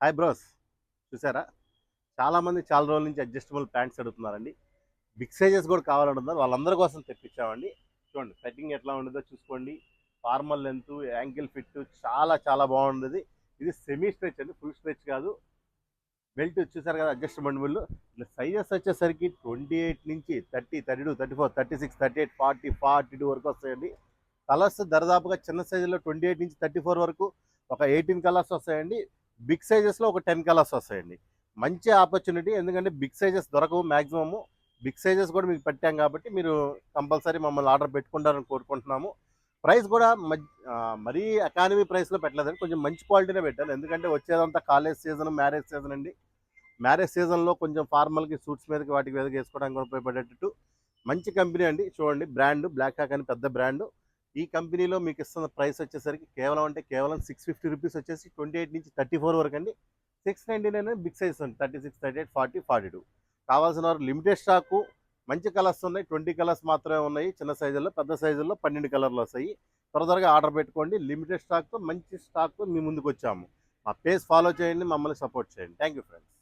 Hi bros, చూసారా? చాలామంది చాలా రోజుల నుంచి అడ్జస్టబుల్ ప్యాంట్స్ అడుగుతున్నారండి. బిగ్ సైజెస్ కూడా కావాలంటున్నారు. వాళ్ళందరి కోసం తెప్పించామండి. చూడండి ఫిట్టింగ్ ఎట్లా ఉండదో చూసుకోండి. ఫార్మల్ లెంత్, యాంకిల్ ఫిట్ చాలా చాలా బాగుండేది. ఇది సెమీ స్ట్రెచ్ అండి, ఫుల్ స్ట్రెచ్ కాదు. బెల్ట్ చూసారు కదా, అడ్జస్టబుల్. ఇలా సైజెస్ వచ్చేసరికి 28 నుంచి 30, 32, 34, 36, 38, 40, 42 వరకు వస్తాయండి. కలర్స్ దరిదాపుగా చిన్న సైజులో 28 నుంచి 34 వరకు ఒక 18 కలర్స్ వస్తాయండి. బిగ్ సైజెస్లో ఒక 10 కలర్స్ వస్తాయండి. మంచి ఆపర్చునిటీ, ఎందుకంటే బిగ్ సైజెస్ దొరకవు మ్యాక్సిమము. బిగ్ సైజెస్ కూడా మీకు పెట్టాం కాబట్టి మీరు కంపల్సరీ మమ్మల్ని ఆర్డర్ పెట్టుకుంటారని కోరుకుంటున్నాము. ప్రైస్ కూడా మరీ ఎకానమీ ప్రైస్లో పెట్టలేదండి, కొంచెం మంచి క్వాలిటీనే పెట్టాను. ఎందుకంటే వచ్చేదంతా కాలేజ్ సీజన్, మ్యారేజ్ సీజన్ అండి. మ్యారేజ్ సీజన్లో కొంచెం ఫార్మల్కి, సూట్స్ మీదకి వాటికి మీదకి వేసుకోవడానికి ఉపయోగపడేటట్టు మంచి కంపెనీ అండి. చూడండి, బ్రాండ్ బ్లాక్ హ్యాక్ అని పెద్ద బ్రాండ్. ఈ కంపెనీలో మీకు ఇస్తున్న ప్రైస్ వచ్చేసరికి కేవలం అంటే కేవలం 650 రూపీస్ వచ్చేసి 28 నుంచి 34 వరకు అండి. 699 బిగ్ సైజ్ ఉంది, 36, 38, 40, 42. కావాల్సిన వారు లిమిటెడ్ స్టాకు, మంచి కలర్స్ ఉన్నాయి. 20 కలర్స్ మాత్రమే ఉన్నాయి చిన్న సైజుల్లో. పెద్ద సైజుల్లో 12 కలర్లు వస్తాయి. త్వరగా ఆర్డర్ పెట్టుకోండి. లిమిటెడ్ స్టాక్తో మంచి స్టాక్తో మీ ముందుకు వచ్చాము. మా పేజ్ ఫాలో చేయండి, మమ్మల్ని సపోర్ట్ చేయండి. Thank you friends.